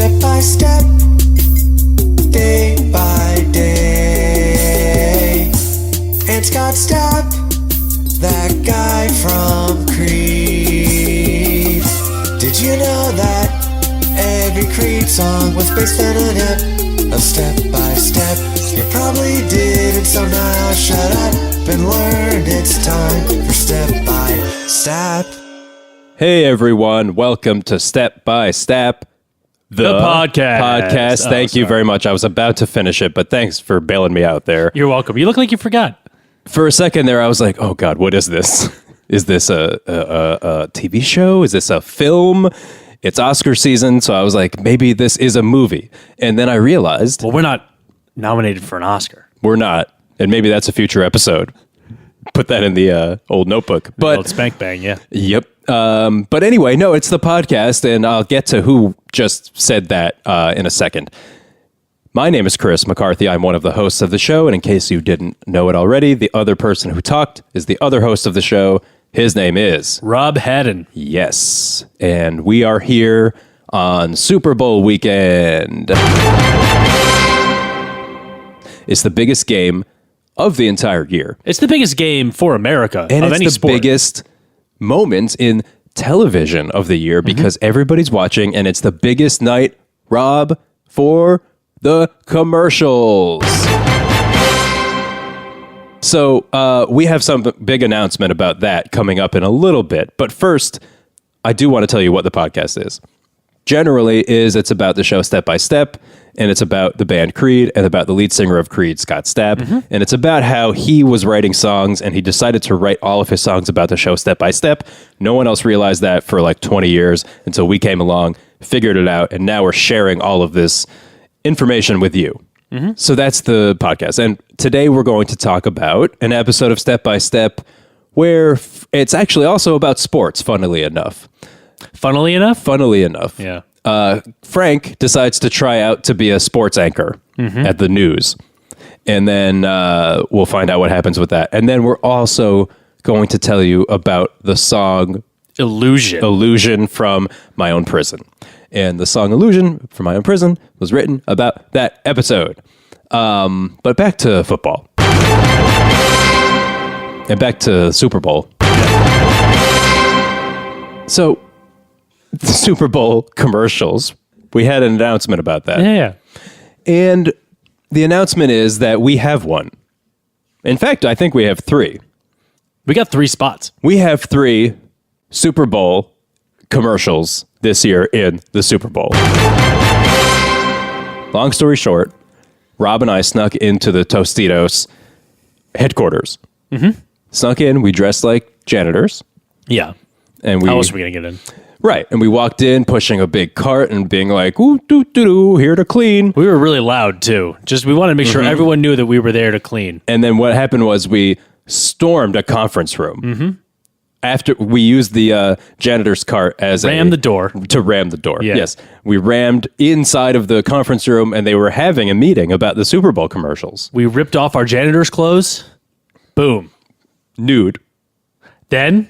step by step, day by day. And Scott Stapp, that guy from Creed. Did you know that every Creed song was based on an ep of step by step? You probably didn't, so now shut up and learn. It's time for Step by Step. Hey everyone, welcome to Step by Step, the podcast. Thank you very much. I was about to finish it, but thanks for bailing me out there. You're welcome. You look like you forgot. For a second there, I was like, oh God, what is this? Is this a TV show? Is this a film? It's Oscar season, so I was like, maybe this is a movie. And then I realized... Well, we're not nominated for an Oscar. We're not. And maybe that's a future episode. Put that in the old notebook. But the old spank bang, yeah. Yep. But anyway, no, it's the podcast, and I'll get to who just said that in a second. My name is Chris McCarthy. I'm one of the hosts of the show, and in case you didn't know it already, the other person who talked is the other host of the show. His name is... Rob Haddon. Yes. And we are here on Super Bowl weekend. It's the biggest game of the entire year. It's the biggest game for America and of any it's the sport. Biggest moment in television of the year because everybody's watching, and it's the biggest night, Rob, for the commercials. So we have some big announcement about that coming up in a little bit. But first, I do want to tell you what the podcast is. Generally, it's about the show Step by Step, and it's about the band Creed and about the lead singer of Creed, Scott Stapp. And it's about how he was writing songs, and he decided to write all of his songs about the show Step by Step. No one else realized that for like 20 years until we came along, figured it out, and now we're sharing all of this information with you. So that's the podcast. And today we're going to talk about an episode of Step by Step where it's actually also about sports, funnily enough. Funnily enough? Funnily enough. Yeah. Frank decides to try out to be a sports anchor at the news. And then we'll find out what happens with that. And then we're also going to tell you about the song Illusion from My Own Prison. And the song Illusion from My Own Prison was written about that episode. But back to football. And back to Super Bowl. So, the Super Bowl commercials, we had an announcement about that. Yeah. And the announcement is that we have one. In fact, I think we have three. We got 3 spots. We have 3 Super Bowl commercials this year in the Super Bowl. Long story short, Rob and I snuck into the Tostitos headquarters. Snuck in, we dressed like janitors. Yeah. And How else are we going to get in? Right. And we walked in pushing a big cart and being like, ooh, doo, doo, doo, here to clean. We were really loud, too. We wanted to make sure everyone knew that we were there to clean. And then what happened was we stormed a conference room. After we used the janitor's cart as to ram the door. Yeah. Yes. We rammed inside of the conference room, and they were having a meeting about the Super Bowl commercials. We ripped off our janitor's clothes. Boom. Nude. Then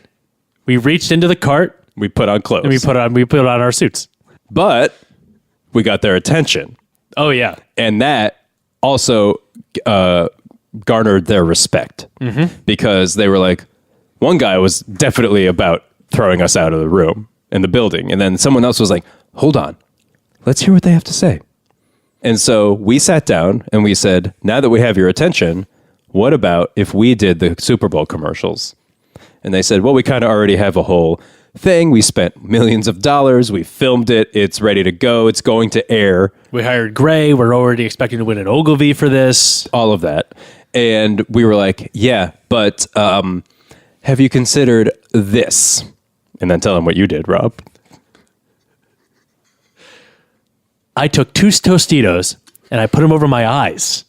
we reached into the cart. We put on clothes. And we put on our suits. But we got their attention. Oh, yeah. And that also garnered their respect. Because they were like, one guy was definitely about throwing us out of the room in the building. And then someone else was like, hold on, let's hear what they have to say. And so we sat down and we said, now that we have your attention, what about if we did the Super Bowl commercials? And they said, well, we kind of already have a whole thing. We spent millions of dollars. We filmed it. It's ready to go. It's going to air. We hired Gray. We're already expecting to win an Ogilvy for this. All of that. And we were like, yeah, but have you considered this? And then tell them what you did, Rob. I took 2 Tostitos and I put them over my eyes.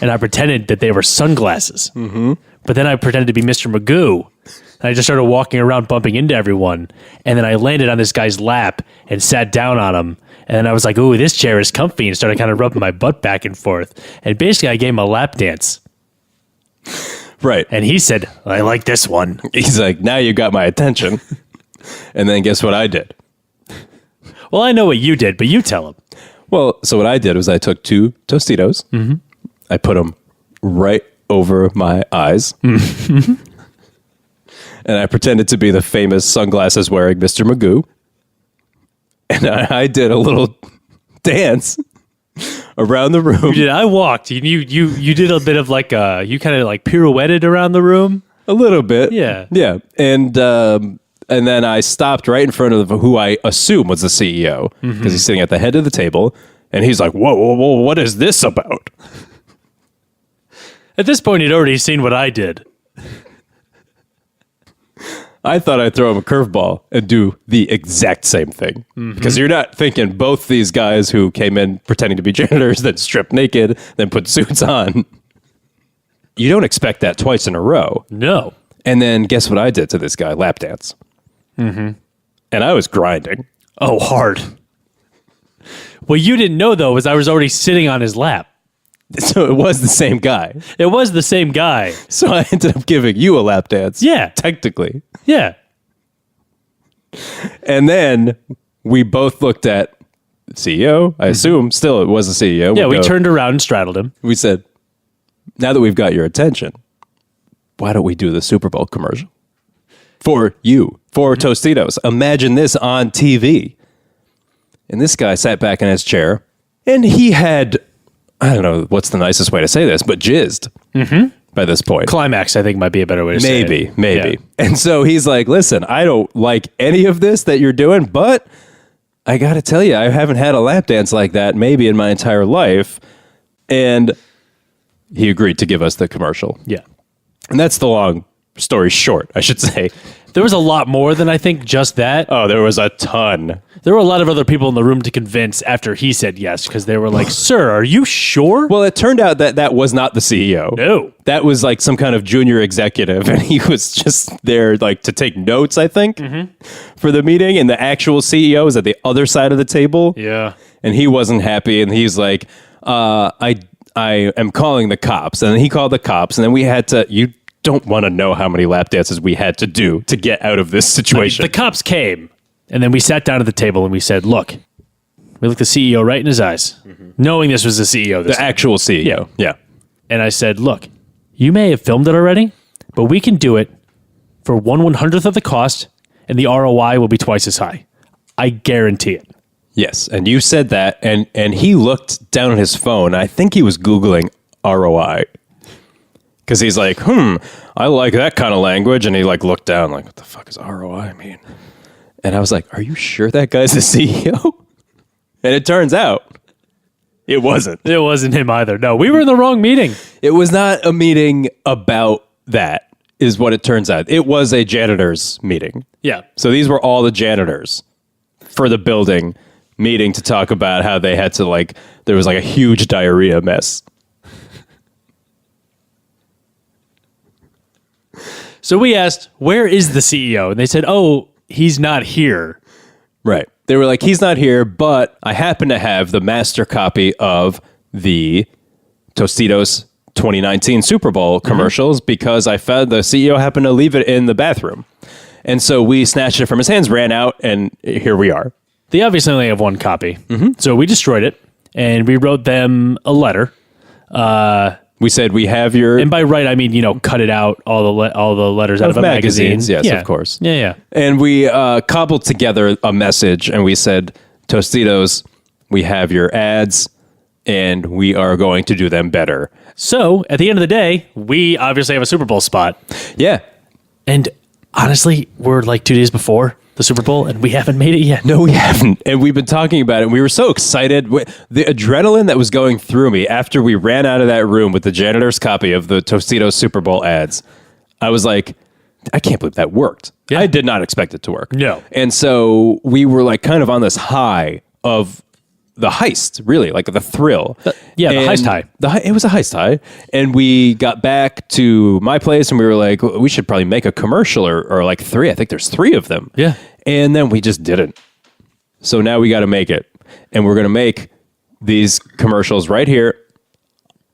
And I pretended that they were sunglasses. But then I pretended to be Mr. Magoo. And I just started walking around bumping into everyone. And then I landed on this guy's lap and sat down on him. And then I was like, ooh, this chair is comfy. And started kind of rubbing my butt back and forth. And basically I gave him a lap dance. Right. And he said, I like this one. He's like, now you got my attention. And then guess what I did? Well, I know what you did, but you tell him. Well, so what I did was I took 2 Tostitos. I put them right over my eyes. And I pretended to be the famous sunglasses wearing Mr. Magoo. And I did a little dance around the room. You did. I walked. You did a bit of like you kind of like pirouetted around the room. A little bit. Yeah. Yeah. And then I stopped right in front of who I assume was the CEO because he's sitting at the head of the table. And he's like, whoa, what is this about? At this point, he'd already seen what I did. I thought I'd throw him a curveball and do the exact same thing. Because you're not thinking both these guys who came in pretending to be janitors, then stripped naked, then put suits on. You don't expect that twice in a row. No. And then guess what I did to this guy? Lap dance. And I was grinding. Oh, hard. What you didn't know, though, was I was already sitting on his lap. So it was the same guy. It was the same guy. So I ended up giving you a lap dance. Yeah. Technically. Yeah. And then we both looked at the CEO. I assume still it was the CEO. Yeah, we turned around and straddled him. We said, now that we've got your attention, why don't we do the Super Bowl commercial? For you, for Tostitos. Imagine this on TV. And this guy sat back in his chair and he had, I don't know what's the nicest way to say this, but jizzed by this point. Climax, I think, might be a better way to say it. Maybe. Yeah. And so he's like, listen, I don't like any of this that you're doing, but I got to tell you, I haven't had a lap dance like that maybe in my entire life. And he agreed to give us the commercial. Yeah. And that's the long story short, I should say. There was a lot more than I think just that. Oh, there was a ton. There were a lot of other people in the room to convince after he said yes, because they were like, sir, are you sure? Well, it turned out that that was not the CEO. No. That was like some kind of junior executive, and he was just there like to take notes, I think, for the meeting. And the actual CEO was at the other side of the table. Yeah. And he wasn't happy, and he's like, I am calling the cops. And then he called the cops, and then we had to, you don't want to know how many lap dances we had to do to get out of this situation. The cops came, and then we sat down at the table and we said, look, we looked the CEO right in his eyes, knowing this was the CEO. The actual CEO. Yeah. And I said, look, you may have filmed it already, but we can do it for 1/100th of the cost, and the ROI will be twice as high. I guarantee it. Yes. And you said that, and he looked down at his phone. I think he was Googling ROI. Because he's like, I like that kind of language. And he like looked down like, what the fuck is ROI mean? And I was like, are you sure that guy's the CEO? And it turns out it wasn't. It wasn't him either. No, we were in the wrong meeting. It was not a meeting about that, is what it turns out. It was a janitor's meeting. Yeah. So these were all the janitors for the building meeting to talk about how they had to like, there was like a huge diarrhea mess. So we asked, where is the CEO? And they said, oh, he's not here. Right. They were like, he's not here, but I happen to have the master copy of the Tostitos 2019 Super Bowl commercials because I found the CEO happened to leave it in the bathroom. And so we snatched it from his hands, ran out, and here we are. They obviously only have one copy. So we destroyed it, and we wrote them a letter. We said we have your... And by right, I mean, cut it out, all the letters out of a magazines, magazine. yes, of course. Yeah. And we cobbled together a message, and we said, Tostitos, we have your ads, and we are going to do them better. So, at the end of the day, we obviously have a Super Bowl spot. Yeah. And honestly, we're like 2 days before the Super Bowl, and we haven't made it yet. No, we haven't. And we've been talking about it. And we were so excited. The adrenaline that was going through me after we ran out of that room with the janitor's copy of the Tostitos Super Bowl ads, I was like, I can't believe that worked. Yeah. I did not expect it to work. No. And so we were like kind of on this high of the heist, really, like the thrill. The heist high. It was a heist high. And we got back to my place and we were like, we should probably make a commercial or like 3. I think there's 3 of them. Yeah. And then we just didn't. So now we got to make it. And we're going to make these commercials right here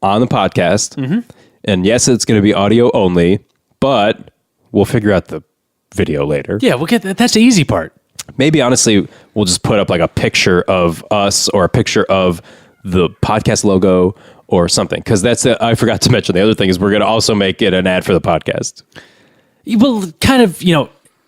on the podcast. And yes, it's going to be audio only, but we'll figure out the video later. Yeah, we'll get that. That's the easy part. Maybe honestly, we'll just put up like a picture of us or a picture of the podcast logo or something. Because I forgot to mention the other thing is we're going to also make it an ad for the podcast. Well, kind of,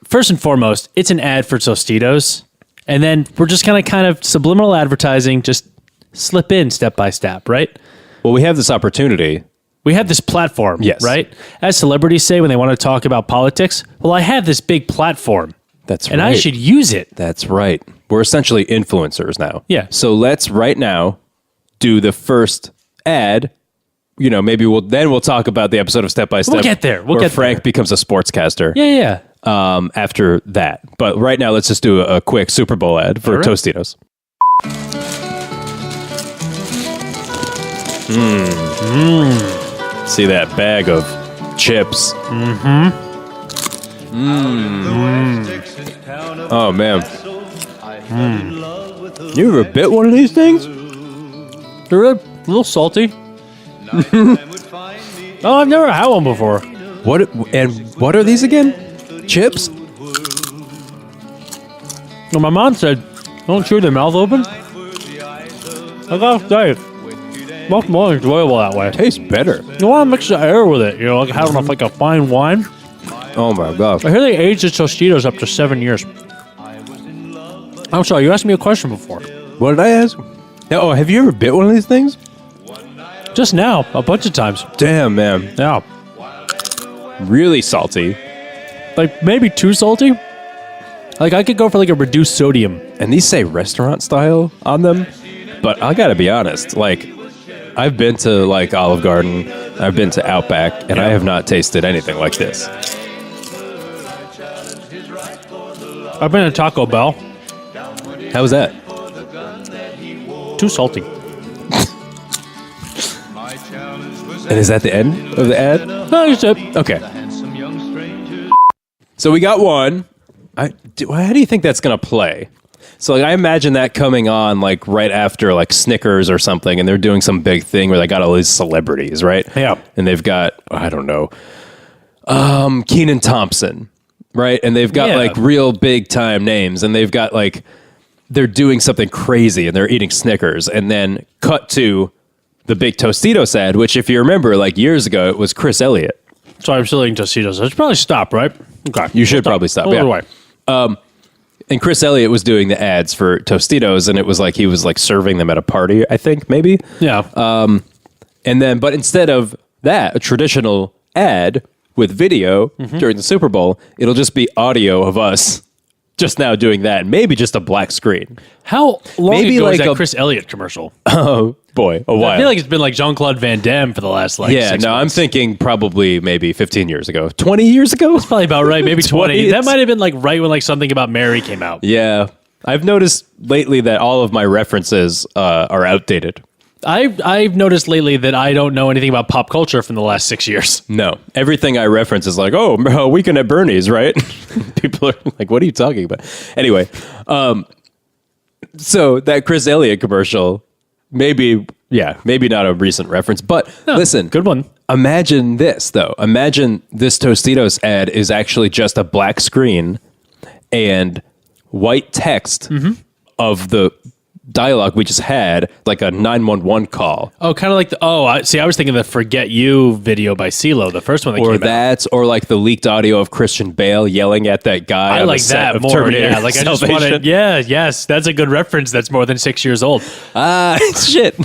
first and foremost, it's an ad for Tostitos. And then we're just kind of subliminal advertising, just slip in step by step, right? Well, we have this opportunity. We have this platform, yes, right? As celebrities say when they want to talk about politics, well, I have this big platform. That's right. And I should use it. That's right. We're essentially influencers now. Yeah. So let's right now do the first ad. Maybe we'll talk about the episode of Step by Step. We'll get there. Where Frank becomes a sportscaster. Yeah. After that. But right now, let's just do a quick Super Bowl ad for Tostitos. See that bag of chips. Oh, man. You ever bit one of these things? They're a little salty. Oh, I've never had one before. What are these again? Chips? Well, my mom said, don't chew their mouth open. I gotta say, much more enjoyable that way. Tastes better. You want to mix the air with it, like having like a fine wine. Oh my gosh. I hear they age the Tostitos up to 7 years. I'm sorry, you asked me a question before. What did I ask? Oh, have you ever bit one of these things? Just now, a bunch of times. Damn, man. Yeah. Really salty. Like maybe too salty. Like I could go for like a reduced sodium. And these say restaurant style on them. But I gotta be honest, like I've been to like Olive Garden, I've been to Outback, and I have not tasted anything like this. I've been to Taco Bell. How was that? Too salty. And is that the end of the ad? No, that's it. Okay. So we got one. How do you think that's going to play? So like, I imagine that coming on like right after like Snickers or something, and they're doing some big thing where they got all these celebrities, right? Yeah. And they've got, I don't know, Kenan Thompson, right? And they've got like real big time names, and they've got like, they're doing something crazy and they're eating Snickers, and then cut to the big Tostitos ad, which if you remember like years ago, it was Chris Elliott. So I'm still eating Tostitos. I should probably stop, right? Okay. You should probably stop. Yeah. Away. And Chris Elliott was doing the ads for Tostitos, and it was like he was like serving them at a party, I think, maybe. Yeah. And then, but instead of that, a traditional ad with video during the Super Bowl, it'll just be audio of us just now doing that, and maybe just a black screen. How long maybe ago like was that Chris Elliott commercial? Oh boy, a while. I feel like it's been like Jean-Claude Van Damme for the last like 6 months. I'm thinking probably maybe 15 years ago, 20 years ago. That's probably about right. Maybe 20. 20. That might have been like right when like something about Mary came out. Yeah, I've noticed lately that all of my references are outdated. I've noticed lately that I don't know anything about pop culture from the last 6 years. No, everything I reference is like, oh, Weekend at Bernie's, right? People are like, what are you talking about? Anyway, so that Chris Elliott commercial, maybe not a recent reference, but listen, good one. Imagine this though. Imagine this Tostitos ad is actually just a black screen and white text of the dialogue we just had, like a 911 call. Oh, kind of like I was thinking the Forget You video by CeeLo, the first one that came out. Or like the leaked audio of Christian Bale yelling at that guy. I like that more. Terminator Yeah, like Salvation. I just wanted. Yeah, yes, that's a good reference. That's more than 6 years old. Shit.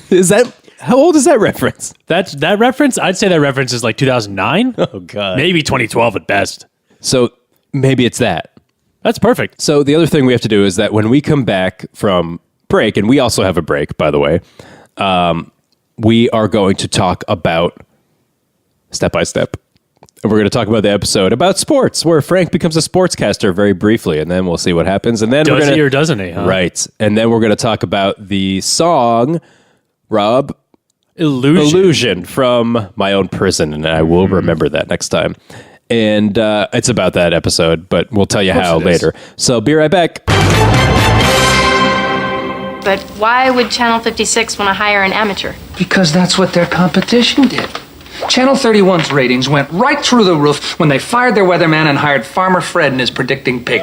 How old is that reference? That reference. I'd say that reference is like 2009. Oh god, maybe 2012 at best. So maybe it's that. That's perfect. So the other thing we have to do is that when we come back from break, and we also have a break, by the way, we are going to talk about Step by Step. And we're going to talk about the episode about sports, where Frank becomes a sportscaster very briefly, and then we'll see what happens. And then does he or doesn't he? Huh? Right. And then we're going to talk about the song, Rob, Illusion from My Own Prison, and I will remember that next time. And it's about that episode, but we'll tell you how later. So be right back. But why would Channel 56 want to hire an amateur? Because that's what their competition did. Channel 31's ratings went right through the roof when they fired their weatherman and hired Farmer Fred and his predicting pig.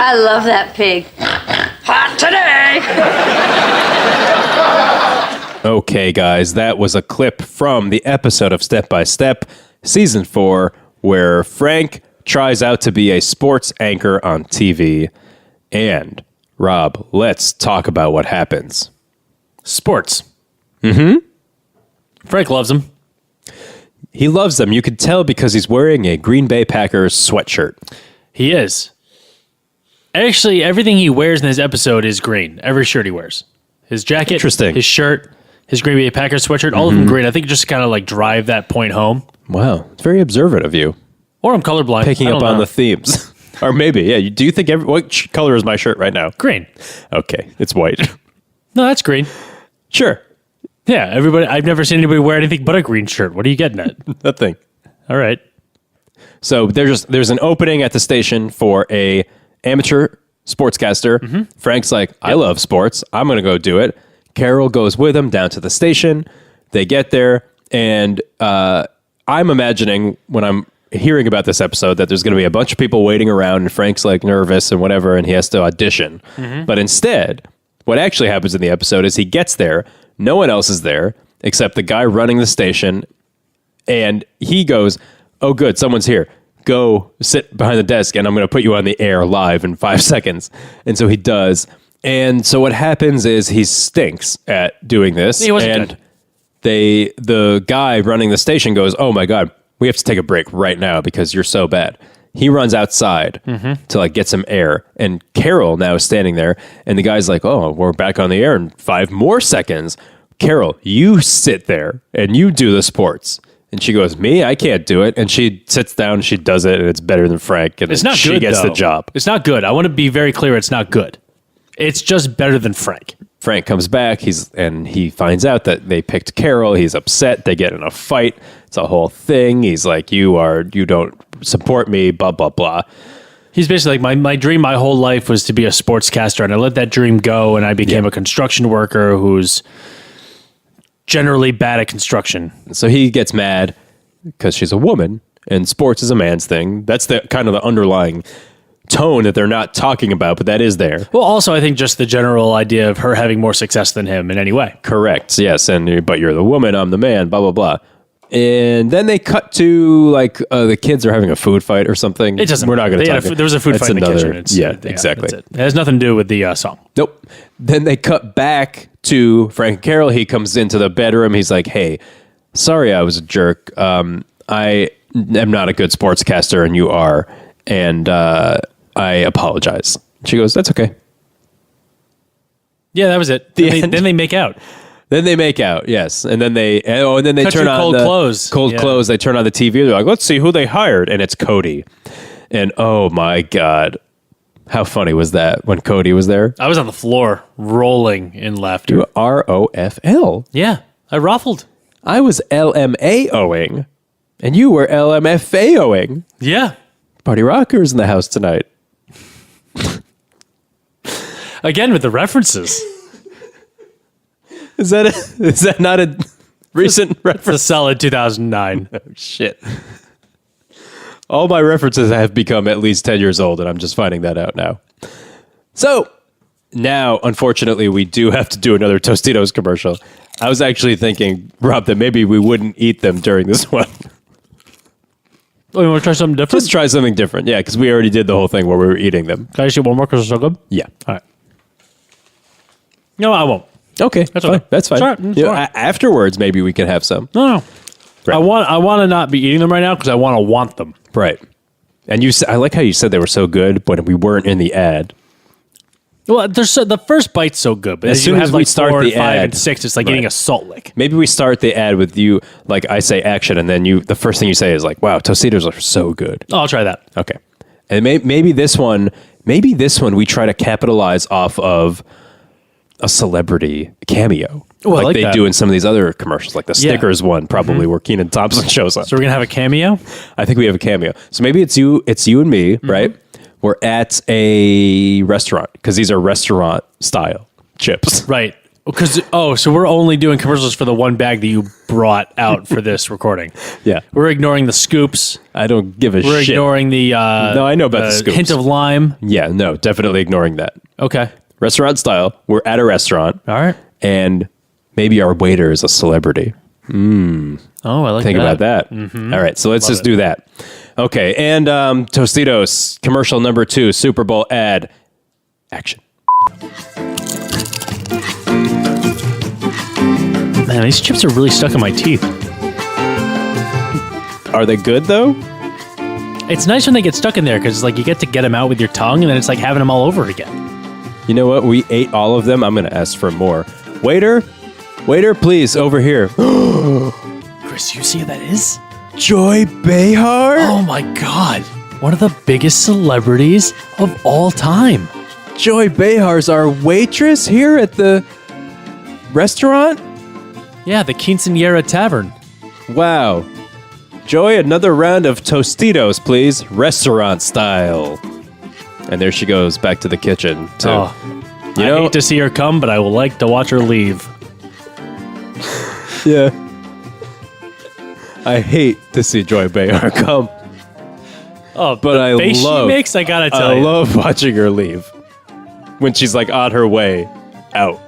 I love that pig. Hot today! Okay, guys, that was a clip from the episode of Step by Step, Season 4, where Frank tries out to be a sports anchor on TV. And, Rob, let's talk about what happens. Sports. Frank loves them. He loves them. You could tell because he's wearing a Green Bay Packers sweatshirt. He is. Actually, everything he wears in this episode is green. Every shirt he wears. His jacket, Interesting. his shirt, his Green Bay Packers sweatshirt, all of them green. I think just kind of like drive that point home. Wow, it's very observant of you. Or I'm colorblind. Picking I up don't on know. the themes. Or maybe, yeah. Do you think what color is my shirt right now? Green. Okay, it's white. No, that's green. Sure, Yeah, everybody. I've never seen anybody wear anything but a green shirt. What are you getting at? that thing. All right. So there's an opening at the station for a amateur sportscaster. Frank's like, I love sports. I'm going to go do it. Carol goes with him down to the station. They get there, and I'm imagining when I'm hearing about this episode that there's going to be a bunch of people waiting around, and Frank's like nervous and whatever, and he has to audition. But instead, what actually happens in the episode is he gets there. No one else is there except the guy running the station, and he goes, oh, good, someone's here. Go sit behind the desk, and I'm going to put you on the air live in 5 seconds. And so he does. And so what happens is he stinks at doing this. He wasn't and good. the guy running the station goes, oh my God, we have to take a break right now because you're so bad. He runs outside to like get some air, and Carol now is standing there, and the guy's like, oh, we're back on the air in 5 more seconds. Carol, you sit there and you do the sports. And she goes, me? I can't do it. And she sits down and she does it, and it's better than Frank. And It's not she good, gets though. the job. It's not good. I want to be very clear. It's not good. It's just better than Frank. Frank comes back, and he finds out that they picked Carol. He's upset. They get in a fight. It's a whole thing. He's like, you don't support me, blah, blah, blah. He's basically like, my dream my whole life was to be a sportscaster, and I let that dream go, and I became a construction worker who's generally bad at construction. So he gets mad because she's a woman, and sports is a man's thing. That's the kind of the underlying tone that they're not talking about, but that is there. Well, also, I think just the general idea of her having more success than him in any way. Correct. Yes. But you're the woman, I'm the man, blah, blah, blah. And then they cut to like the kids are having a food fight or something. It doesn't. We're not going to talk. There was a food fight in the kitchen. Exactly. That's it. It has nothing to do with the song. Nope. Then they cut back to Frank and Carol. He comes into the bedroom. He's like, hey, sorry I was a jerk. I am not a good sportscaster, and you are. And I apologize. She goes, that's okay. Yeah, that was it. Then they make out. Then they make out, yes, and then they Cut turn to on cold the clothes. Cold Yeah. clothes. They turn on the TV. They're like, let's see who they hired, and it's Cody. And oh my God, how funny was that when Cody was there? I was on the floor rolling in laughter. ROFL. Yeah, I ruffled. I was LMAOing, and you were LMFAOing. Yeah. Party Rockers in the house tonight. Again with the references. Is that not a recent reference? For solid 2009. Shit. All my references have become at least 10 years old, and I'm just finding that out now. So, now, unfortunately, we do have to do another Tostitos commercial. I was actually thinking, Rob, that maybe we wouldn't eat them during this one. Oh, you want to try something different? Just try something different. Yeah, because we already did the whole thing where we were eating them. Can I just get one more because they're so good? Yeah. All right. No, I won't. Okay, That's fine. okay. That's fine. It's all right. It's You know, all right. afterwards, maybe we can have some. No. Right. I want to not be eating them right now because I want them. Right. And I like how you said they were so good, but we weren't in the ad. Well, the first bite's so good, but As as soon you as have we like start 4 the and 5 ad- and 6, it's like Right. eating a salt lick. Maybe we start the ad with you, like I say action, and then the first thing you say is like, wow, Tostitos are so good. Oh, I'll try that. Okay. And maybe this one we try to capitalize off of a celebrity cameo. Oh, I like like they that. do in some of these other commercials, like the Snickers one, probably where Kenan Thompson shows up. So we're going to have a cameo? I think we have a cameo. So maybe it's you and me, right? We're at a restaurant because these are restaurant style chips. Right. So we're only doing commercials for the one bag that you brought out for this recording. Yeah. We're ignoring the scoops. I don't give a We're shit. ignoring the No, I know about the scoops. hint of lime. Yeah, no, definitely ignoring that. Okay. Restaurant style. We're at a restaurant. All right. And maybe our waiter is a celebrity. Oh, I like Think that. about that. All right, so let's just do that. Okay, and Tostitos, commercial number 2, Super Bowl ad, action. Man, these chips are really stuck in my teeth. Are they good, though? It's nice when they get stuck in there because like you get to get them out with your tongue, and then it's like having them all over again. You know what? We ate all of them. I'm going to ask for more. Waiter, please, over here. Chris, you see who that is? Joy Behar? Oh my God. One of the biggest celebrities of all time. Joy Behar's our waitress here at the restaurant? Yeah, the Quinceañera Tavern. Wow. Joy, another round of Tostitos, please. Restaurant style. And there she goes back to the kitchen. To, I hate to see her come, but I will like to watch her leave. Yeah. I hate to see Joy Behar come. Oh, But I face love- she makes, I gotta tell I you. love watching her leave. When she's like on her way out.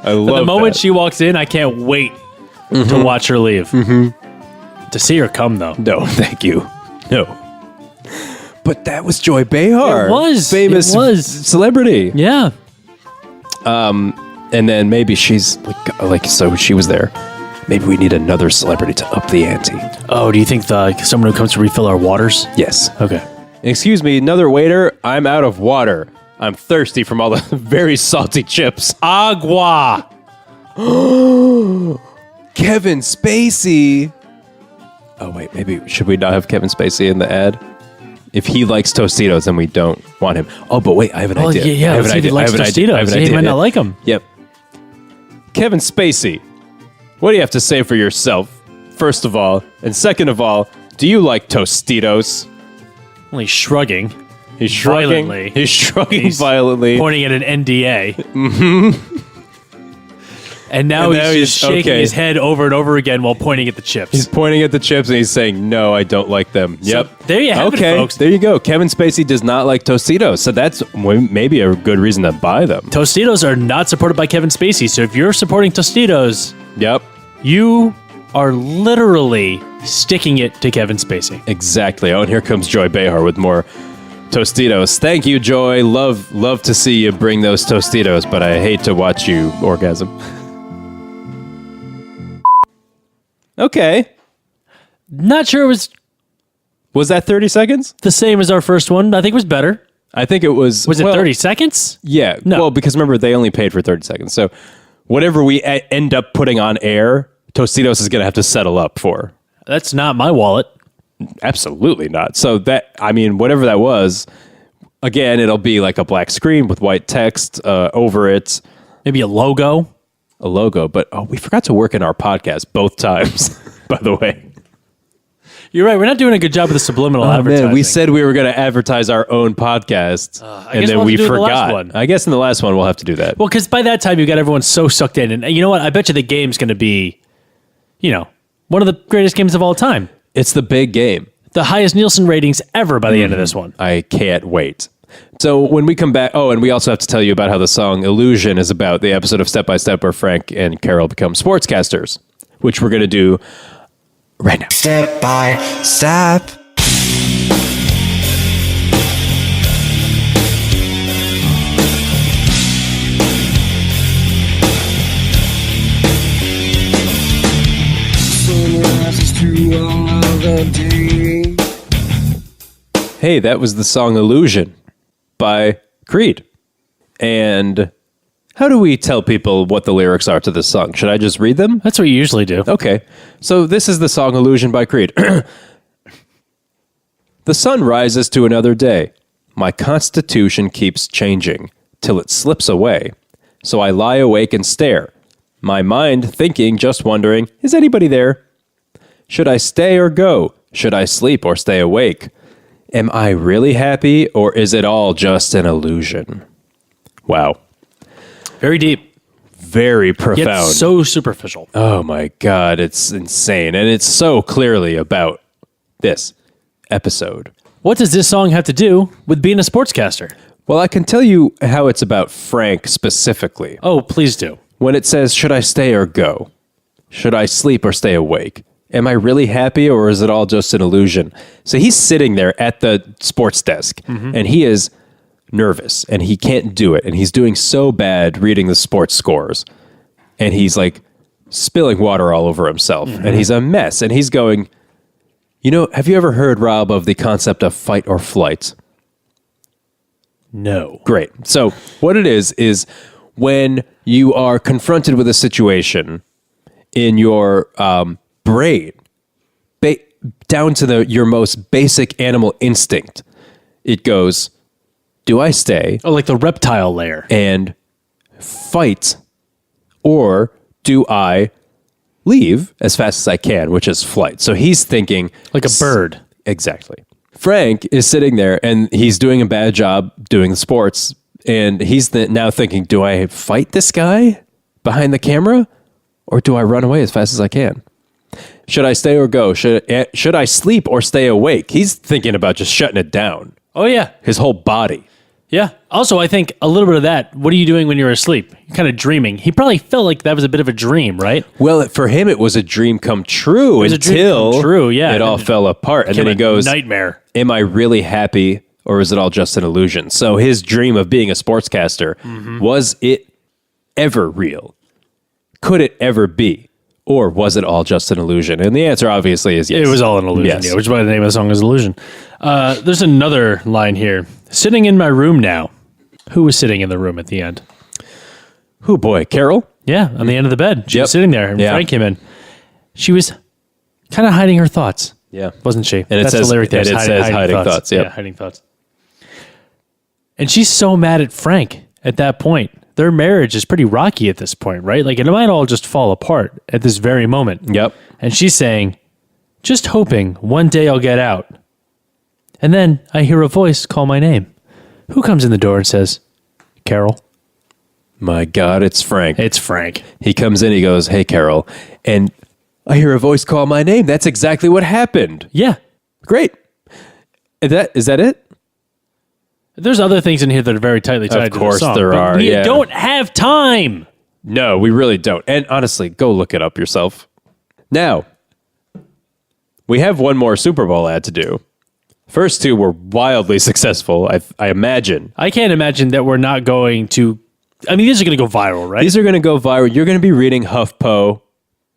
I love But the moment that. she walks in, I can't wait to watch her leave. To see her come, though. No, thank you. No. But that was Joy Behar. It was. Famous It was. celebrity. Yeah. And then maybe she's like, so she was there. Maybe we need another celebrity to up the ante. Oh, do you think someone who comes to refill our waters? Yes. Okay. Excuse me, another waiter. I'm out of water. I'm thirsty from all the very salty chips. Agua. Kevin Spacey. Oh, wait, maybe should we not have Kevin Spacey in the ad? If he likes Tostitos, then we don't want him. Oh, but wait, I have an Oh, idea. yeah, I have let's an see if he idea. likes I have an idea. I have Tostitos. an He idea. might not like 'em. Yep. Kevin Spacey, what do you have to say for yourself, first of all? And second of all, do you like Tostitos? Only shrugging. He's shrugging. Violently. He's shrugging He's violently. Pointing at an NDA. Mm-hmm. And now he's just shaking his head over and over again while pointing at the chips. He's pointing at the chips and he's saying, "No, I don't like them." Yep. there you have it, okay, folks. there you go. Kevin Spacey does not like Tostitos, so that's maybe a good reason to buy them. Tostitos are not supported by Kevin Spacey, so if you're supporting Tostitos, Yep. you are literally sticking it to Kevin Spacey. Exactly. Oh, and here comes Joy Behar with more Tostitos. Thank you, Joy. Love to see you bring those Tostitos, but I hate to watch you orgasm. Okay. Not sure it was that 30 seconds? the same as our first one. I think it was better. I think it was. Was it 30 seconds? Yeah. No. Well, because remember, they only paid for 30 seconds. So whatever we end up putting on air, Tostitos is going to have to settle up for. That's not my wallet. Absolutely not. So whatever that was, again, it'll be like a black screen with white text over it. Maybe a logo. A logo, but we forgot to work in our podcast both times, by the way. You're right. We're not doing a good job with the subliminal advertising. Man, we said we were going to advertise our own podcast, and guess then we'll have we to do it in the last forgot. one. I guess in the last one we'll have to do that. Well, because by that time you got everyone so sucked in, and you know what? I bet you the game's going to be, one of the greatest games of all time. It's the big game. The highest Nielsen ratings ever by the end of this one. I can't wait. So when we come back, and we also have to tell you about how the song Illusion is about the episode of Step by Step where Frank and Carol become sportscasters, which we're going to do right now. Step by step. Hey, that was the song Illusion by Creed. And how do we tell people what the lyrics are to this song? Should I just read them? That's what you usually do. Okay. So this is the song Illusion by Creed. The sun rises to another day. My constitution keeps changing till it slips away. So I lie awake and stare. My mind thinking, just wondering, is anybody there? Should I stay or go? Should I sleep or stay awake? Am I really happy or is it all just an illusion? Wow. Very deep. very profound. Yet so superficial. Oh my God, it's insane. And it's so clearly about this episode. What does this song have to do with being a sportscaster? Well, I can tell you how it's about Frank specifically. Oh, please do. When it says, should I stay or go? Should I sleep or stay awake? Am I really happy or is it all just an illusion? So he's sitting there at the sports desk and he is nervous and he can't do it. And he's doing so bad reading the sports scores. And he's like spilling water all over himself and he's a mess. And he's going, have you ever heard, Rob, of the concept of fight or flight? No. Great. So what it is when you are confronted with a situation in your brain, down to your most basic animal instinct, it goes, do I stay? Oh, like the reptile layer. And fight, or do I leave as fast as I can, which is flight? So he's thinking... Like a bird. Exactly. Frank is sitting there and he's doing a bad job doing the sports. And he's now thinking, do I fight this guy behind the camera? Or do I run away as fast as I can? Should I stay or go? Should I sleep or stay awake? He's thinking about just shutting it down. Oh, yeah. His whole body. Yeah. Also, I think a little bit of that, what are you doing when you're asleep? You're kind of dreaming. He probably felt like that was a bit of a dream, right? Well, for him, it was a dream come true was a dream until come true, yeah. it all fell apart. And then he goes, nightmare. am I really happy or is it all just an illusion? So his dream of being a sportscaster, was it ever real? Could it ever be? Or was it all just an illusion? And the answer obviously is yes. It was all an illusion, Yes. yeah, which is why the name of the song is Illusion. There's another line here. Sitting in my room now. Who was sitting in the room at the end? Oh boy, Carol? Yeah, on the end of the bed. She Yep. was sitting there, and Yeah. Frank came in. She was kind of hiding her thoughts. Yeah. Wasn't she? And it says- the lyric there. and it says hiding thoughts, yep. Yeah, hiding thoughts. And she's so mad at Frank at that point. Their marriage is pretty rocky at this point, right? Like, it might all just fall apart at this very moment. Yep. And she's saying, just hoping one day I'll get out. And then I hear a voice call my name. Who comes in the door and says, Carol? My God, it's Frank. It's Frank. He comes in, he goes, hey, Carol. And I hear a voice call my name. That's exactly what happened. Yeah. Great. Is that it? There's other things in here that are very tightly tied to the course song, there but are, we yeah. don't have time. No, we really don't. And honestly, go look it up yourself. Now, we have one more Super Bowl ad to do. First two were wildly successful, I imagine. I can't imagine that we're not going to... I mean, these are going to go viral, right? These are going to go viral. You're going to be reading HuffPo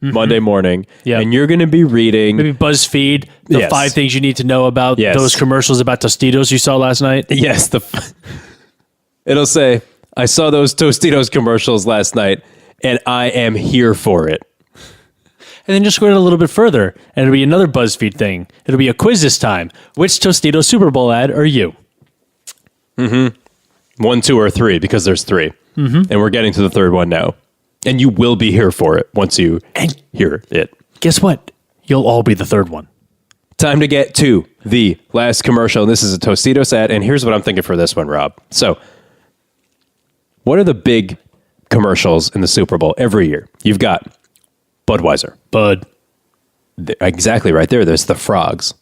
Monday morning. Yeah. And you're going to be reading... Maybe BuzzFeed, the Yes. 5 things you need to know about Yes. those commercials about Tostitos you saw last night. Yes, it'll say, I saw those Tostitos commercials last night, and I am here for it. And then just go a little bit further, and it'll be another BuzzFeed thing. It'll be a quiz this time. Which Tostitos Super Bowl ad are you? 1, 2, or 3, because there's 3. And we're getting to the third one now. And you will be here for it once you hear it. Guess what? You'll all be the third one. Time to get to the last commercial. And this is a Tostitos ad. And here's what I'm thinking for this one, Rob. So, what are the big commercials in the Super Bowl every year? You've got Budweiser. Bud. Exactly right there. There's the frogs.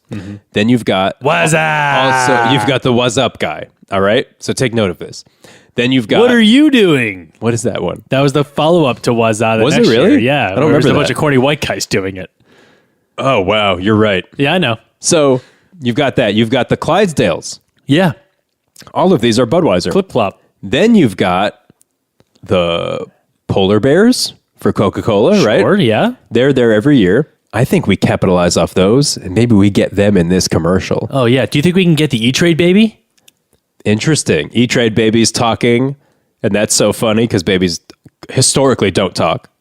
Then you've got... What's up? Also, you've got the What's Up guy. All right? So take note of this. Then you've got... What are you doing? What is that one? That was the follow-up to Waza. Was it really? Yeah. I don't There was remember a bunch that. of corny white guys doing it. Oh, wow. You're right. Yeah, I know. So you've got that. You've got the Clydesdales. Yeah. All of these are Budweiser. Flip-flop. Then you've got the polar bears for Coca-Cola, right? Sure, yeah. They're there every year. I think we capitalize off those, and maybe we get them in this commercial. Oh, yeah. Do you think we can get the E-Trade baby? Interesting. E-Trade babies talking, and that's so funny because babies historically don't talk.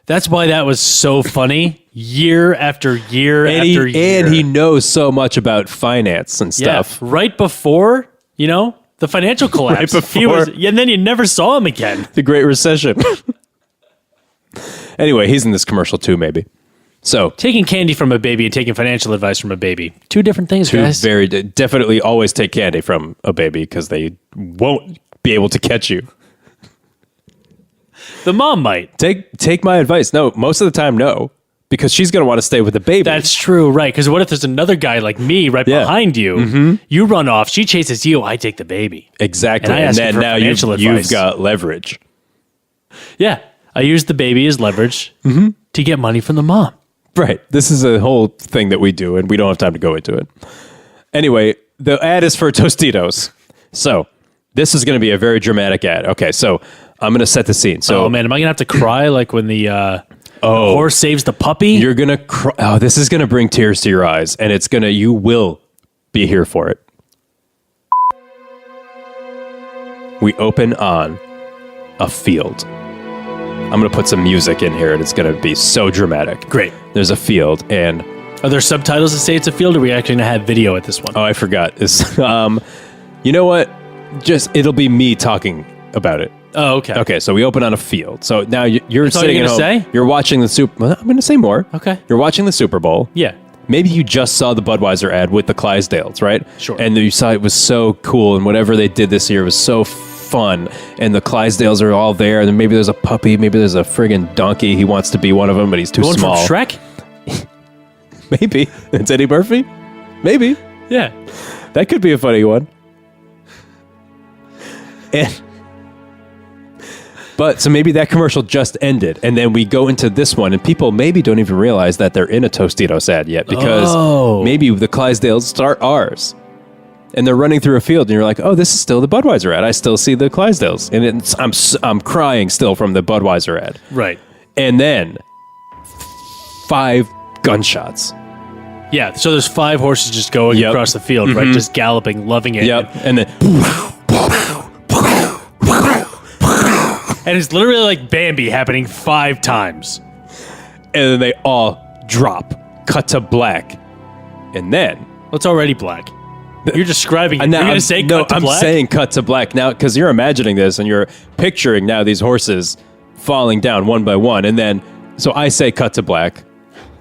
That's why that was so funny year after year And after year. And he knows so much about finance and stuff. Yeah, right before, the financial collapse. Right He was, before. and then you never saw him again. The Great Recession. Anyway, he's in this commercial too, maybe. So, Taking candy from a baby and taking financial advice from a baby. Two different things, guys. definitely always take candy from a baby because they won't be able to catch you. The mom might. Take my advice. No, most of the time, no. Because she's going to want to stay with the baby. That's true, right? Because what if there's another guy like me right behind you? Mm-hmm. You run off, she chases you, I take the baby. Exactly. And I ask her for financial advice. You've got leverage. Yeah. I use the baby as leverage to get money from the mom. Right. This is a whole thing that we do, and we don't have time to go into it. Anyway, the ad is for Tostitos. So this is going to be a very dramatic ad. Okay, so I'm going to set the scene. So, oh, man, am I going to have to cry like when the horse saves the puppy? You're going to cry. Oh, this is going to bring tears to your eyes, and you will be here for it. We open on a field. I'm going to put some music in here, and it's going to be so dramatic. Great. There's a field, and... Are there subtitles that say it's a field, or are we actually going to have video at this one? Oh, I forgot. This, you know what? It'll be me talking about it. Oh, okay. Okay, so we open on a field. So now you're sitting at home. Say? You're watching the Super... Well, I'm going to say more. Okay. You're watching the Super Bowl. Yeah. Maybe you just saw the Budweiser ad with the Clydesdales, right? Sure. And you saw it was so cool, and whatever they did this year was so fun, and the Clydesdales are all there, and then maybe there's a puppy, maybe there's a friggin' donkey. He wants to be one of them, but he's too small. From Shrek? Maybe. It's Eddie Murphy? Maybe. Yeah. That could be a funny one. But so maybe that commercial just ended, and then we go into this one, and people maybe don't even realize that they're in a Tostitos ad yet, because maybe the Clydesdales start ours. And they're running through a field, and you're like, "Oh, this is still the Budweiser ad. I still see the Clydesdales," and I'm crying still from the Budweiser ad. Right. And then 5 gunshots. Yeah. So there's 5 horses just going across the field, right? Just galloping, loving it. Yep. And then and it's literally like Bambi happening 5 times. And then they all drop. Cut to black. And then Well, it's already black. You're describing it. Now, You're going to say cut to black? I'm saying cut to black now, because you're imagining this and you're picturing now these horses falling down one by one. And then, so I say cut to black.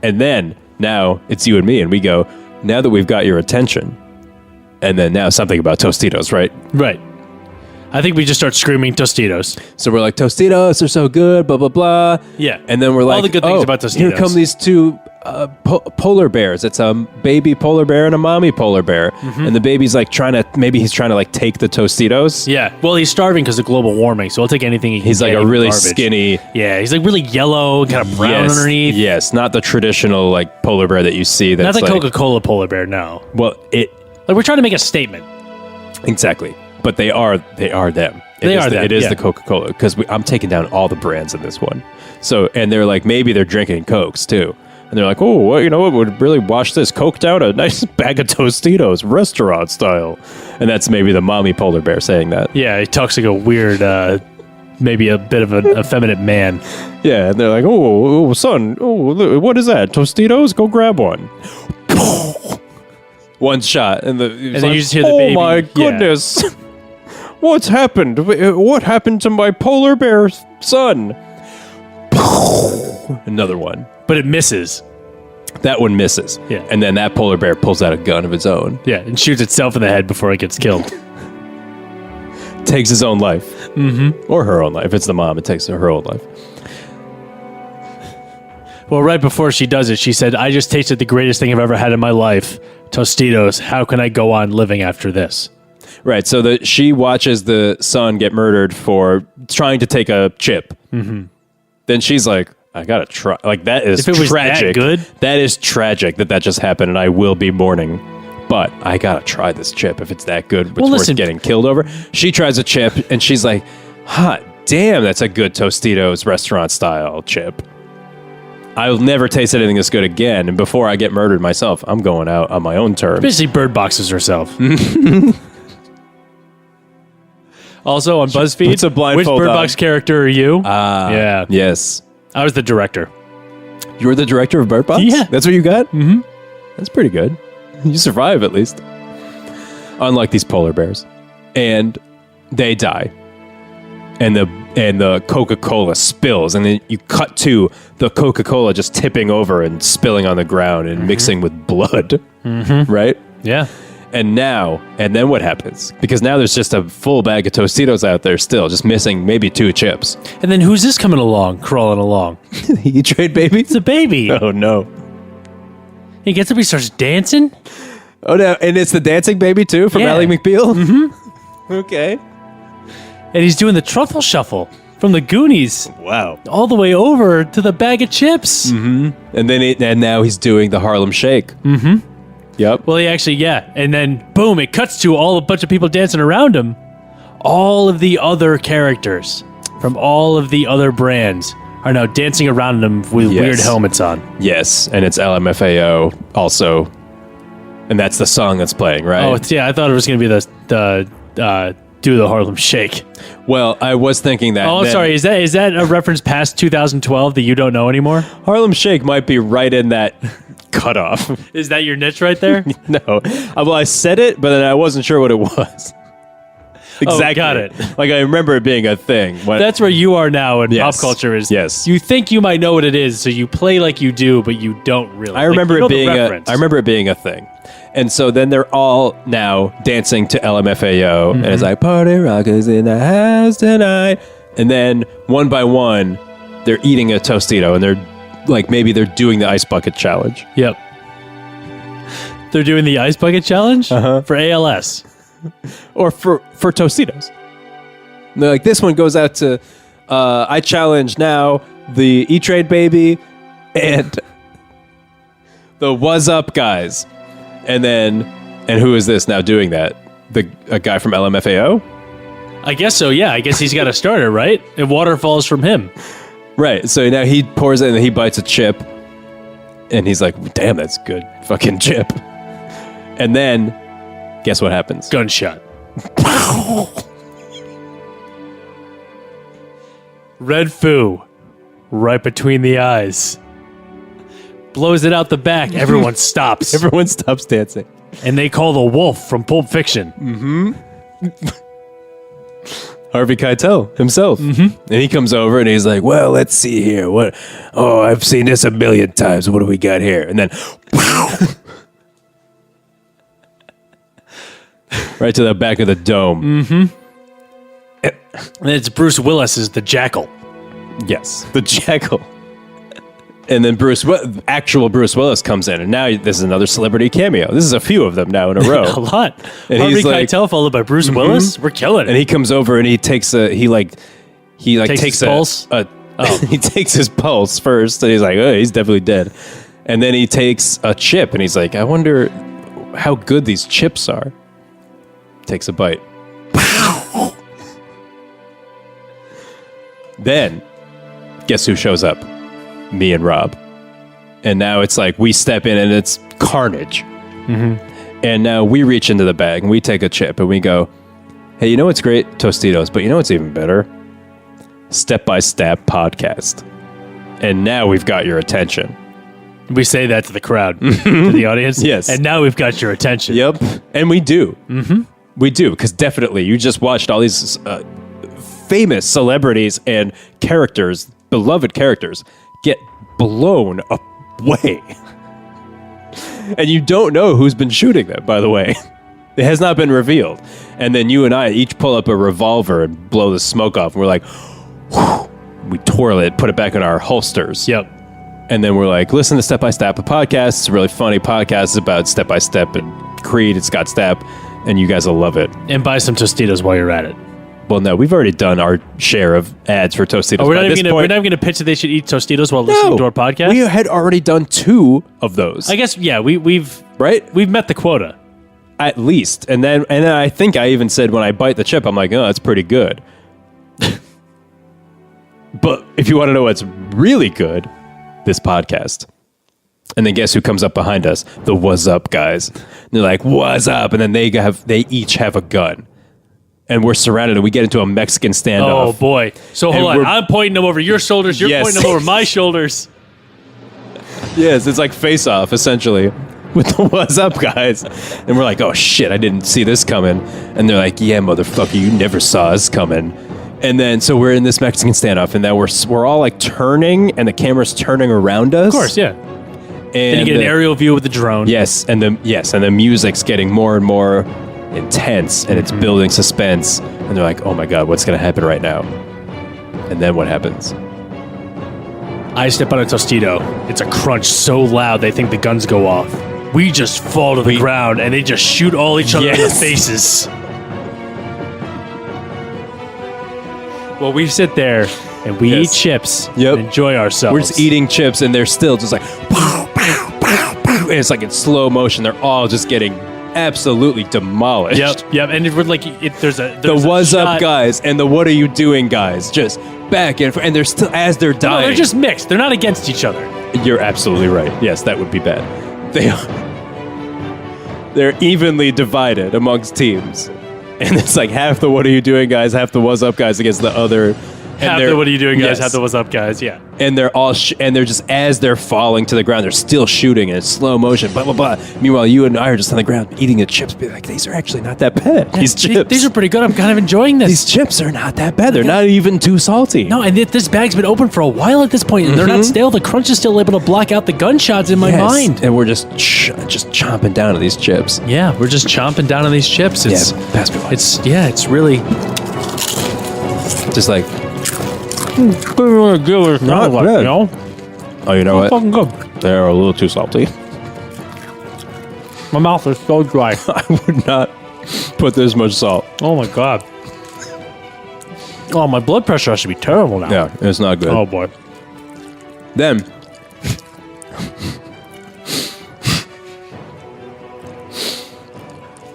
And then now it's you and me. And we go, now that we've got your attention. And then now something about Tostitos, right? Right. I think we just start screaming Tostitos. So we're like, Tostitos are so good, blah, blah, blah. Yeah. And then we're like, all the good things about Tostitos. Here come these 2 polar bears. It's a baby polar bear and a mommy polar bear. And the baby's like maybe he's trying to like take the Tostitos. Yeah. Well, he's starving because of global warming, so he'll take anything he can. He's like get, a really garbage. Skinny. Yeah. He's like really yellow, kind of brown underneath. Yes. Not the traditional like polar bear that you see. That's Not the like, Coca-Cola polar bear, no. Well, Like we're trying to make a statement. Exactly. But they are them. It is the Coca-Cola, because I'm taking down all the brands in this one. So, and they're like, maybe they're drinking Cokes too. And they're like, oh, well, you know what would really wash this Coke down? A nice bag of Tostitos, restaurant style. And that's maybe the mommy polar bear saying that. Yeah, he talks like a weird, maybe a bit of an effeminate man. Yeah, and they're like, oh, son, what is that? Tostitos? Go grab one. One shot. And then you just hear the baby. Oh my goodness. Yeah. What's happened? What happened to my polar bear son? Another one. But it misses. That one misses. Yeah. And then that polar bear pulls out a gun of its own. Yeah, and shoots itself in the head before it gets killed. Takes his own life. Mm-hmm. Or her own life. If it's the mom, it takes her own life. Well, right before she does it, she said, I just tasted the greatest thing I've ever had in my life. Tostitos. How can I go on living after this? Right. So she watches the son get murdered for trying to take a chip. Mm-hmm. Then she's like, I gotta try. Like, that is tragic. If it was that good? That is tragic that just happened, and I will be mourning. But I gotta try this chip if it's that good. It's worth getting killed over. She tries a chip, and she's like, hot damn, that's a good Tostitos restaurant style chip. I'll never taste anything this good again. And before I get murdered myself, I'm going out on my own terms. Basically bird boxes herself. Also on BuzzFeed, it's a blindfold which Bird Box character are you? Yeah. Yes. I was the director. You were the director of Bird Box? Yeah. That's what you got? Mm-hmm. That's pretty good. You survive, at least. Unlike these polar bears. And they die. And the Coca-Cola spills. And then you cut to the Coca-Cola just tipping over and spilling on the ground and mixing with blood. Mm-hmm. Right? Yeah. And then what happens? Because now there's just a full bag of Tostitos out there still, just missing maybe 2 chips. And then who's this coming along, crawling along? E-Trade baby? It's a baby. Oh, no. He gets up, he starts dancing. Oh, no. And it's the dancing baby, too, from Yeah. Ally McBeal? Mm-hmm. Okay. And he's doing the truffle shuffle from the Goonies Wow. all the way over to the bag of chips. And now he's doing the Harlem Shake. Mm-hmm. Yep. Well, he actually, yeah. And then, boom, it cuts to a bunch of people dancing around him. All of the other characters from all of the other brands are now dancing around him with weird helmets on. Yes, and it's LMFAO also. And that's the song that's playing, right? Oh, yeah, I thought it was going to be the Do the Harlem Shake. Well, I was thinking that. Oh, sorry. Is that a reference past 2012 that you don't know anymore? Harlem Shake might be right in that cutoff. Is that your niche right there? No. Well, I said it, but then I wasn't sure what it was. Exactly. Got it. Like, I remember it being a thing. That's where you are now in Yes. pop culture. Is Yes. You think you might know what it is, so you play like you do, but you don't really. I remember you know it being the a. reference. I remember it being a thing, and so then they're all now dancing to LMFAO, and it's like party rockers in the house tonight. And then one by one, they're eating a Tostito, and they're like maybe they're doing the ice bucket challenge. Yep. They're doing the ice bucket challenge for ALS. Or for Tostitos. And they're like, this one goes out to I challenge now the E-Trade baby and the What's Up guys. And who is this now doing that? A guy from LMFAO? I guess so, yeah. I guess he's got a starter, right? And water falls from him. Right. So now he pours it and he bites a chip. And he's like, damn, that's good fucking chip. And then, guess what happens? Gunshot. Red foo. Right between the eyes. Blows it out the back. Everyone stops. Everyone stops dancing. And they call the wolf from Pulp Fiction. Harvey Keitel himself. And he comes over and he's like, well, let's see here. Oh, I've seen this a million times. What do we got here? And then, right to the back of the dome. And it's Bruce Willis as the jackal. Yes, the jackal. And then actual Bruce Willis comes in, and now this is another celebrity cameo. This is a few of them now in a row. A lot. And Harvey he's like- Keitel followed by Bruce Willis. We're killing it. And he comes over and he takes takes his pulse? He takes his pulse first, and he's like, oh, he's definitely dead. And then he takes a chip, and he's like, I wonder how good these chips are. Takes a bite. Then, guess who shows up? Me and Rob. And now it's like we step in and it's carnage. And now we reach into the bag and we take a chip and we go, hey, you know what's great? Tostitos. But you know what's even better? Step by Step podcast. And now we've got your attention. We say that to the crowd, to the audience. Yes. And now we've got your attention. Yep. And we do. We do. Because definitely you just watched all these famous celebrities and characters, beloved characters, get blown away. And you don't know who's been shooting them, by the way. It has not been revealed. And then you and I each pull up a revolver and blow the smoke off. And we're like, whew. We twirl it, put it back in our holsters. Yep. And then we're like, listen to Step by Step, a podcast. It's a really funny podcast. It's about Step by Step and Creed. It's got Step. And you guys will love it. And buy some Tostitos while you're at it. Well, no, we've already done our share of ads for Tostitos. Oh, we're by not this even point. going to pitch that they should eat Tostitos while listening to our podcast? We had already done 2 of those. I guess, yeah, we've right? we've met the quota. At least. And then I think I even said when I bite the chip, I'm like, oh, that's pretty good. But if you want to know what's really good, this podcast. And then guess who comes up behind us? The What's Up guys. And they're like, what's up? And then they each have a gun. And we're surrounded and we get into a Mexican standoff. Oh, boy. So hold And on. I'm pointing them over your shoulders. You're Yes. pointing them over my shoulders. Yes, it's like Face Off, essentially, with the What's Up guys. And we're like, oh, shit, I didn't see this coming. And they're like, yeah, motherfucker, you never saw us coming. And then, so we're in this Mexican standoff, and then we're all like turning, and the camera's turning around us. Of course, yeah. Then you get an aerial view with the drone. Yes, and the music's getting more and more intense, and it's building suspense. And they're like, "Oh my god, what's going to happen right now?" And then what happens? I step on a Tostito. It's a crunch so loud they think the guns go off. We just fall to the ground, and they just shoot all each other in the faces. Well, we sit there and we eat chips and enjoy ourselves. We're just eating chips, and they're still just like, pow, pow, pow, pow. And it's like in slow motion. They're all just getting absolutely demolished. Yep. And we're like, there's The a what's shot. up guys and the what are you doing guys just back and forth, and they're still, as they're dying. No, they're just mixed. They're not against each other. You're absolutely right. Yes, that would be bad. They're evenly divided amongst teams. And it's like half the what are you doing guys, half the what's up guys against the other. Half the what are you doing guys, half the what's up guys, yeah. And they're all, and they're just, as they're falling to the ground, they're still shooting in slow motion, blah, blah, blah. Meanwhile, you and I are just on the ground eating the chips, be like, these are actually not that bad. These chips. These are pretty good. I'm kind of enjoying this. These chips are not that bad. They're not even too salty. No, and this bag's been open for a while at this point, and they're not stale. The crunch is still able to block out the gunshots in my mind. And we're just chomping down on these chips. Yeah, we're just chomping down on these chips. It's, pass me one. It's really Just like, not good. Not bad. You know? oh, you know what? Fucking good. They're a little too salty. My mouth is so dry. I would not put this much salt. Oh my god. Oh, my blood pressure has to be terrible now. Yeah, it's not good. Oh boy. Then,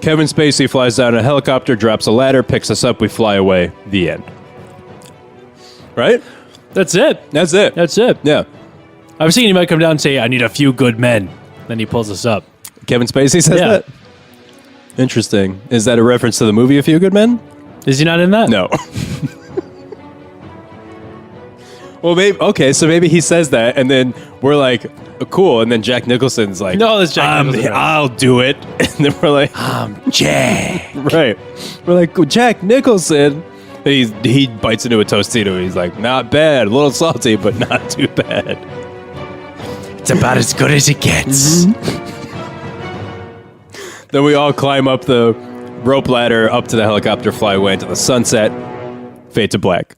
Kevin Spacey flies down in a helicopter, drops a ladder, picks us up, we fly away. The end. Right? That's it. That's it. That's it. Yeah. I was thinking he might come down and say, I need a few good men. Then he pulls us up. Kevin Spacey says Yeah. that? Interesting. Is that a reference to the movie A Few Good Men? Is he not in that? No. Well, maybe, okay, so maybe he says that, and then we're like, cool, and then Jack Nicholson's like, No, that's Jack Nicholson. I'll do it. And then we're like, Jack. right. We're like, well, Jack Nicholson. He bites into a Tostito. He's like, not bad, a little salty, but not too bad. It's about as good as it gets. Then we all climb up the rope ladder, up to the helicopter, fly away into the sunset, fade to black.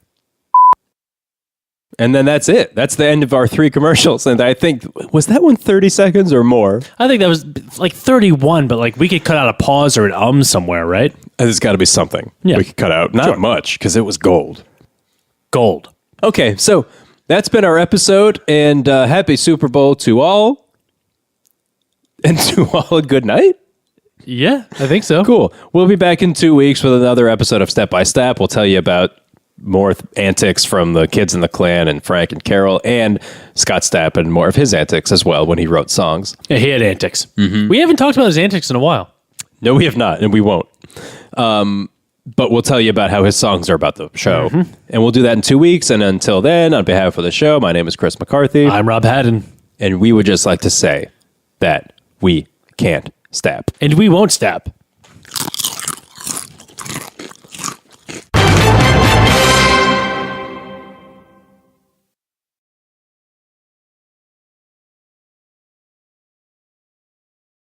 And then that's it. That's the end of our 3 commercials. And I think, was that one 30 seconds or more? I think that was like 31, but like we could cut out a pause or an somewhere, right? There's got to be something we could cut out. Not much, because it was gold. Gold. Okay, so that's been our episode. And happy Super Bowl to all. And to all a good night. Yeah, I think so. Cool. We'll be back in 2 weeks with another episode of Step by Step. We'll tell you about more antics from the kids in the clan and Frank and Carol and Scott Stapp and more of his antics as well when he wrote songs. Yeah, he had antics. We haven't talked about his antics in a while. No, we have not, and we won't. But we'll tell you about how his songs are about the show. And we'll do that in 2 weeks. And until then, on behalf of the show, my name is Chris McCarthy. I'm Rob Haddon. And we would just like to say that we can't stap. And we won't stap.